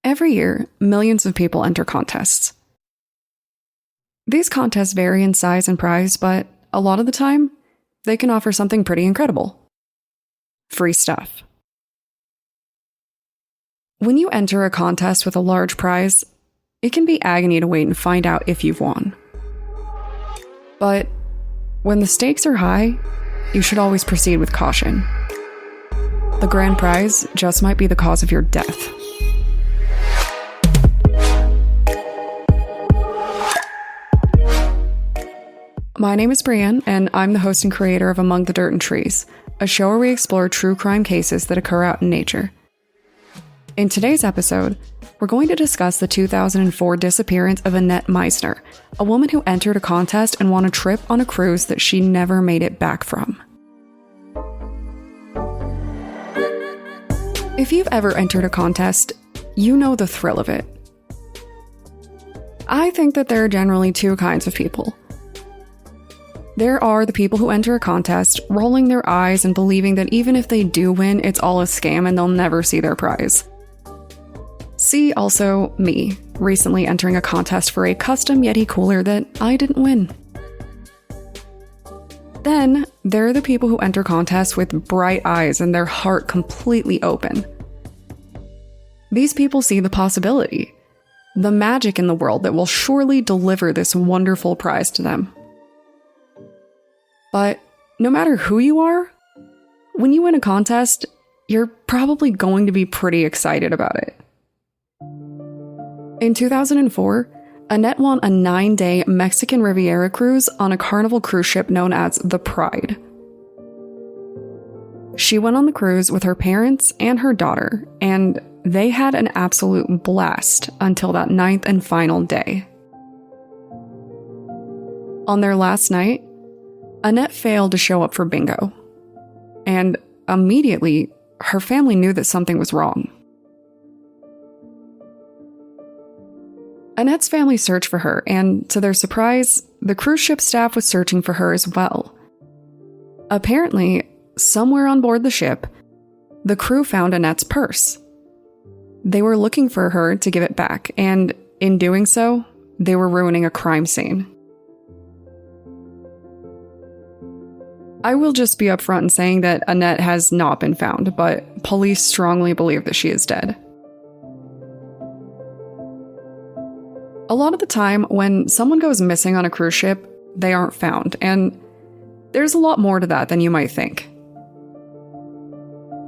Every year, millions of people enter contests. These contests vary in size and prize, but a lot of the time, they can offer something pretty incredible. Free stuff. When you enter a contest with a large prize, it can be agony to wait and find out if you've won. But when the stakes are high, you should always proceed with caution. The grand prize just might be the cause of your death. My name is Brienne, and I'm the host and creator of Among the Dirt and Trees, a show where we explore true crime cases that occur out in nature. In today's episode, we're going to discuss the 2004 disappearance of Annette Mizener, a woman who entered a contest and won a trip on a cruise that she never made it back from. If you've ever entered a contest, you know the thrill of it. I think that there are generally two kinds of people. There are the people who enter a contest, rolling their eyes and believing that even if they do win, it's all a scam and they'll never see their prize. See also me, recently entering a contest for a custom Yeti cooler that I didn't win. Then, there are the people who enter contests with bright eyes and their heart completely open. These people see the possibility, the magic in the world that will surely deliver this wonderful prize to them. But no matter who you are, when you win a contest, you're probably going to be pretty excited about it. In 2004, Annette won a 9-day Mexican Riviera cruise on a Carnival cruise ship known as the Pride. She went on the cruise with her parents and her daughter, and they had an absolute blast until that 9th and final day. On their last night, Annette failed to show up for bingo, and immediately, her family knew that something was wrong. Annette's family searched for her, and to their surprise, the cruise ship staff was searching for her as well. Apparently, somewhere on board the ship, the crew found Annette's purse. They were looking for her to give it back, and in doing so, they were ruining a crime scene. I will just be upfront in saying that Annette has not been found, but police strongly believe that she is dead. A lot of the time, when someone goes missing on a cruise ship, they aren't found, and there's a lot more to that than you might think.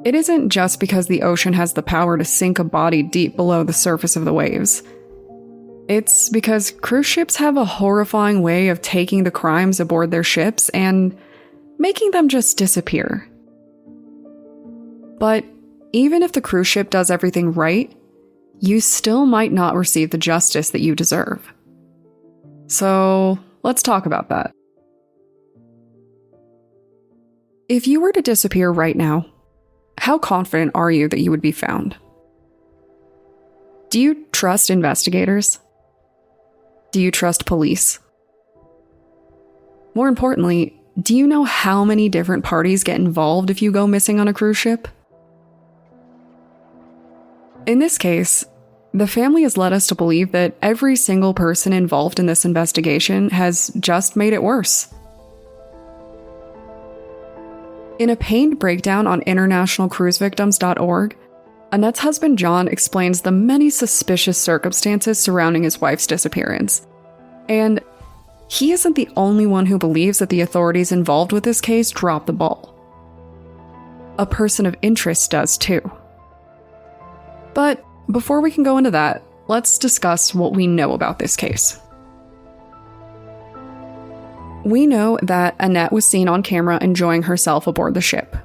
It isn't just because the ocean has the power to sink a body deep below the surface of the waves. It's because cruise ships have a horrifying way of taking the crimes aboard their ships and making them just disappear. But even if the cruise ship does everything right, you still might not receive the justice that you deserve. So let's talk about that. If you were to disappear right now, how confident are you that you would be found? Do you trust investigators? Do you trust police? More importantly, do you know how many different parties get involved if you go missing on a cruise ship? In this case, the family has led us to believe that every single person involved in this investigation has just made it worse. In a pained breakdown on internationalcruisevictims.org, Annette's husband John explains the many suspicious circumstances surrounding his wife's disappearance. And he isn't the only one who believes that the authorities involved with this case dropped the ball. A person of interest does too. But before we can go into that, let's discuss what we know about this case. We know that Annette was seen on camera enjoying herself aboard the ship.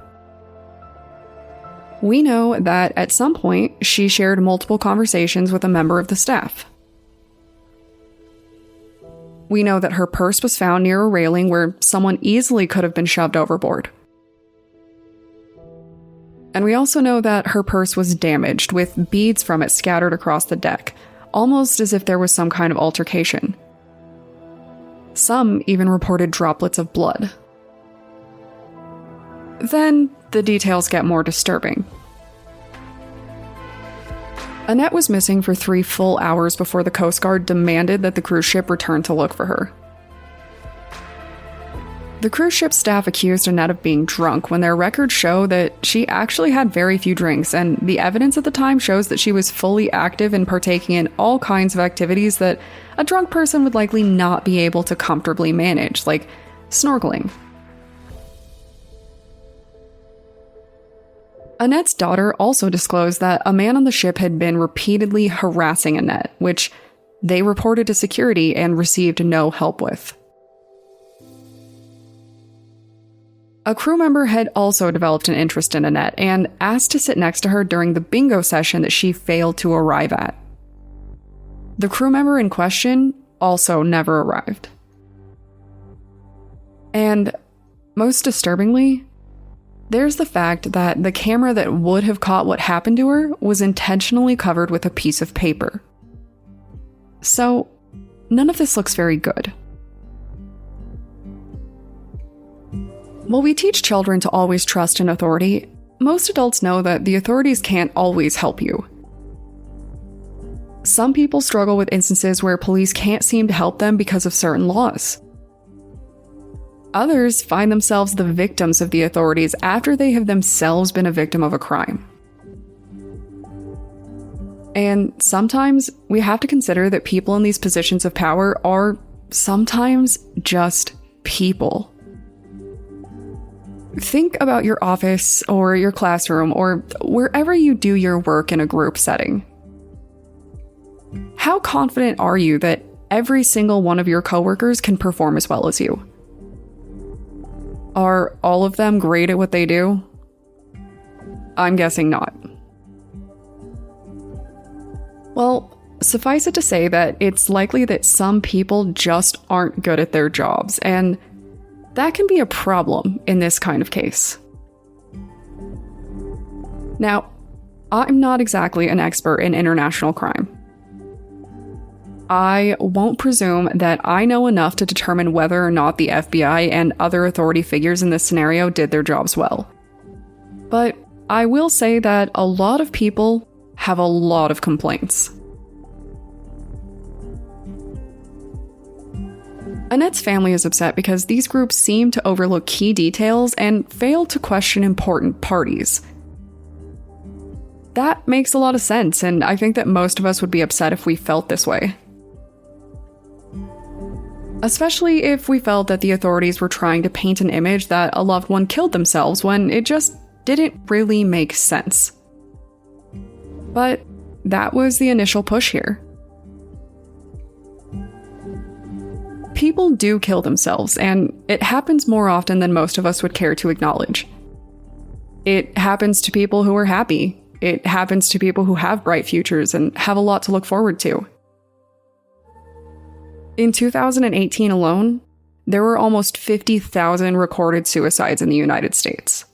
We know that at some point she shared multiple conversations with a member of the staff. We know that her purse was found near a railing where someone easily could have been shoved overboard. And we also know that her purse was damaged, with beads from it scattered across the deck, almost as if there was some kind of altercation. Some even reported droplets of blood. Then, the details get more disturbing. Annette was missing for 3 full hours before the Coast Guard demanded that the cruise ship return to look for her. The cruise ship staff accused Annette of being drunk when their records show that she actually had very few drinks, and the evidence at the time shows that she was fully active in partaking in all kinds of activities that a drunk person would likely not be able to comfortably manage, like snorkeling. Annette's daughter also disclosed that a man on the ship had been repeatedly harassing Annette, which they reported to security and received no help with. A crew member had also developed an interest in Annette and asked to sit next to her during the bingo session that she failed to arrive at. The crew member in question also never arrived. And most disturbingly, there's the fact that the camera that would have caught what happened to her was intentionally covered with a piece of paper. So, none of this looks very good. While we teach children to always trust in authority, most adults know that the authorities can't always help you. Some people struggle with instances where police can't seem to help them because of certain laws. Others find themselves the victims of the authorities after they have themselves been a victim of a crime. And sometimes we have to consider that people in these positions of power are sometimes just people. Think about your office or your classroom or wherever you do your work in a group setting. How confident are you that every single one of your coworkers can perform as well as you? Are all of them great at what they do? I'm guessing not. Well, suffice it to say that it's likely that some people just aren't good at their jobs, and that can be a problem in this kind of case. Now, I'm not exactly an expert in international crime. I won't presume that I know enough to determine whether or not the FBI and other authority figures in this scenario did their jobs well. But I will say that a lot of people have a lot of complaints. Annette's family is upset because these groups seem to overlook key details and fail to question important parties. That makes a lot of sense, and I think that most of us would be upset if we felt this way. Especially if we felt that the authorities were trying to paint an image that a loved one killed themselves when it just didn't really make sense. But that was the initial push here. People do kill themselves, and it happens more often than most of us would care to acknowledge. It happens to people who are happy. It happens to people who have bright futures and have a lot to look forward to. In 2018 alone, there were almost 50,000 recorded suicides in the United States.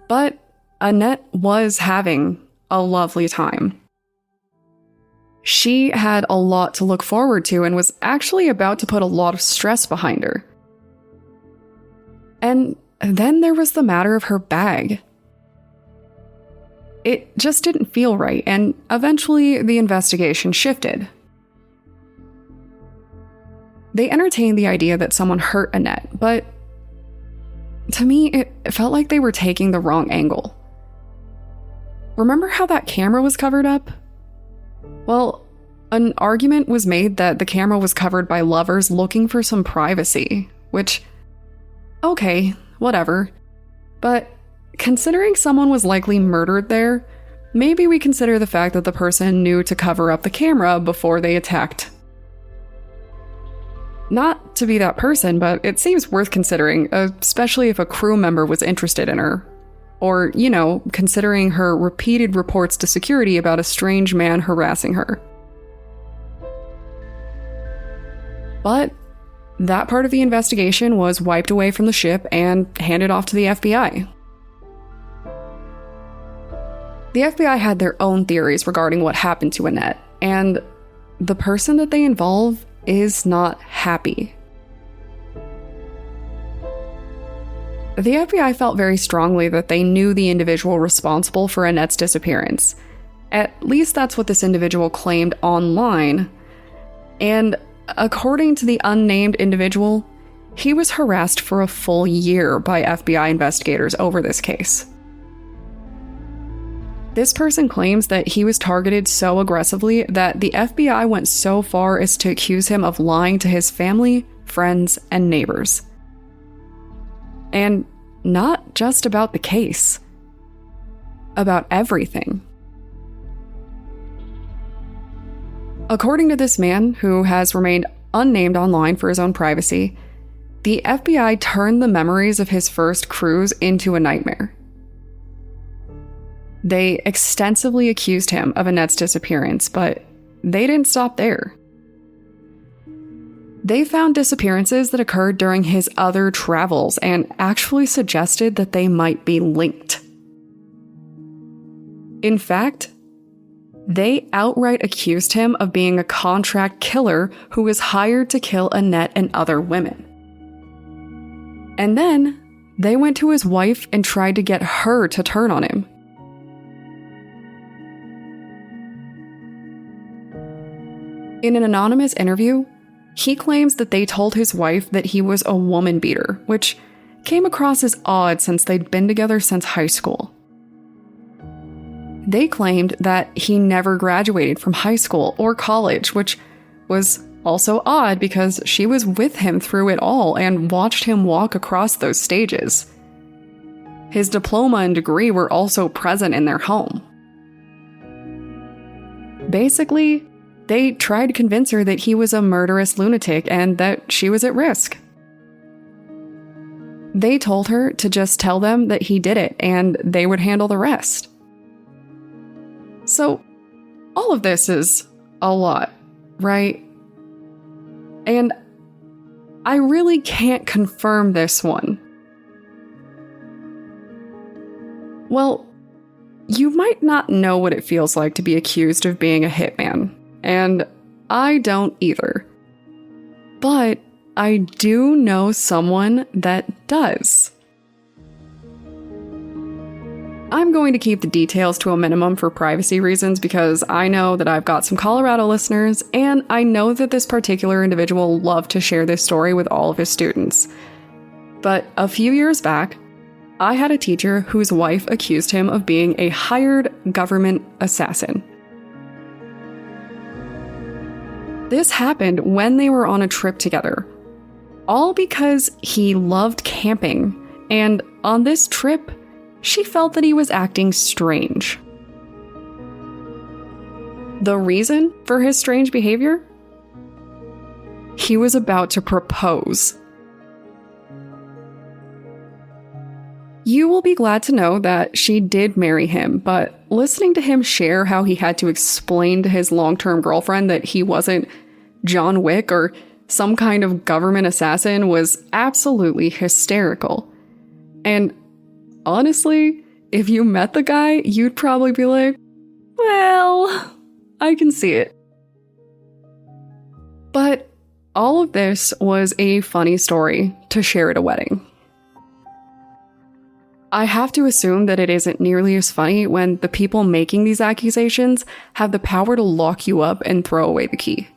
But Annette was having a lovely time. She had a lot to look forward to and was actually about to put a lot of stress behind her. And then there was the matter of her bag. It just didn't feel right, and eventually the investigation shifted. They entertained the idea that someone hurt Annette, but to me, it felt like they were taking the wrong angle. Remember how that camera was covered up? Well, an argument was made that the camera was covered by lovers looking for some privacy, which, okay, whatever. But considering someone was likely murdered there, maybe we consider the fact that the person knew to cover up the camera before they attacked. Not to be that person, but it seems worth considering, especially if a crew member was interested in her. Or, considering her repeated reports to security about a strange man harassing her. But that part of the investigation was wiped away from the ship and handed off to the FBI. The FBI had their own theories regarding what happened to Annette, and the person that they involve is not happy. The FBI felt very strongly that they knew the individual responsible for Annette's disappearance. At least that's what this individual claimed online. And according to the unnamed individual, he was harassed for a full year by FBI investigators over this case. This person claims that he was targeted so aggressively that the FBI went so far as to accuse him of lying to his family, friends, and neighbors. And not just about the case. About everything. According to this man, who has remained unnamed online for his own privacy, the FBI turned the memories of his first cruise into a nightmare. They extensively accused him of Annette's disappearance, but they didn't stop there. They found disappearances that occurred during his other travels and actually suggested that they might be linked. In fact, they outright accused him of being a contract killer who was hired to kill Annette and other women. And then, they went to his wife and tried to get her to turn on him. In an anonymous interview, he claims that they told his wife that he was a woman beater, which came across as odd since they'd been together since high school. They claimed that he never graduated from high school or college, which was also odd because she was with him through it all and watched him walk across those stages. His diploma and degree were also present in their home. Basically, they tried to convince her that he was a murderous lunatic and that she was at risk. They told her to just tell them that he did it and they would handle the rest. So, all of this is a lot, right? And I really can't confirm this one. Well, you might not know what it feels like to be accused of being a hitman, and I don't either. But I do know someone that does. I'm going to keep the details to a minimum for privacy reasons because I know that I've got some Colorado listeners, and I know that this particular individual loved to share this story with all of his students. But a few years back, I had a teacher whose wife accused him of being a hired government assassin. This happened when they were on a trip together, all because he loved camping, and on this trip, she felt that he was acting strange. The reason for his strange behavior? He was about to propose. You will be glad to know that she did marry him, but listening to him share how he had to explain to his long-term girlfriend that he wasn't John Wick or some kind of government assassin was absolutely hysterical. And honestly, if you met the guy, you'd probably be like, well, I can see it. But all of this was a funny story to share at a wedding. I have to assume that it isn't nearly as funny when the people making these accusations have the power to lock you up and throw away the key.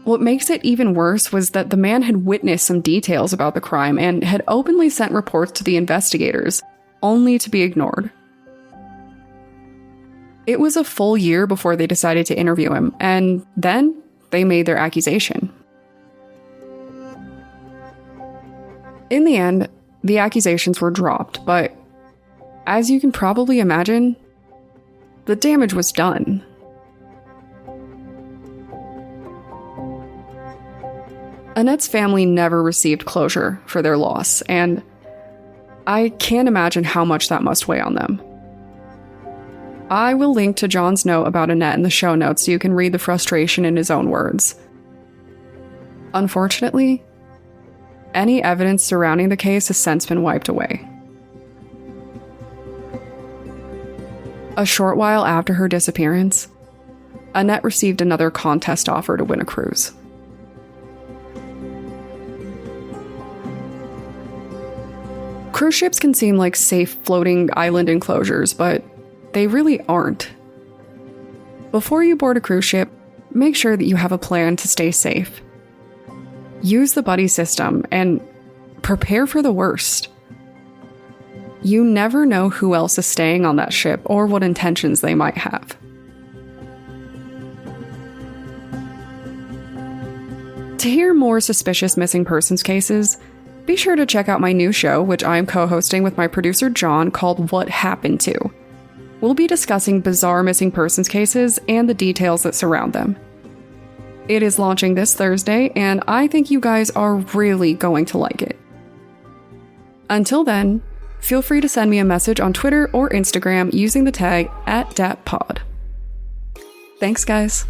What makes it even worse was that the man had witnessed some details about the crime and had openly sent reports to the investigators, only to be ignored. It was a full year before they decided to interview him, and then they made their accusation. In the end, the accusations were dropped, but as you can probably imagine, the damage was done. Annette's family never received closure for their loss, and I can't imagine how much that must weigh on them. I will link to John's note about Annette in the show notes so you can read the frustration in his own words. Unfortunately, any evidence surrounding the case has since been wiped away. A short while after her disappearance, Annette received another contest offer to win a cruise. Cruise ships can seem like safe floating island enclosures, but they really aren't. Before you board a cruise ship, make sure that you have a plan to stay safe. Use the buddy system and prepare for the worst. You never know who else is staying on that ship or what intentions they might have. To hear more suspicious missing persons cases, be sure to check out my new show, which I am co-hosting with my producer John, called What Happened To. We'll be discussing bizarre missing persons cases and the details that surround them. It is launching this Thursday, and I think you guys are really going to like it. Until then, feel free to send me a message on Twitter or Instagram using the tag @DatPod. Thanks, guys.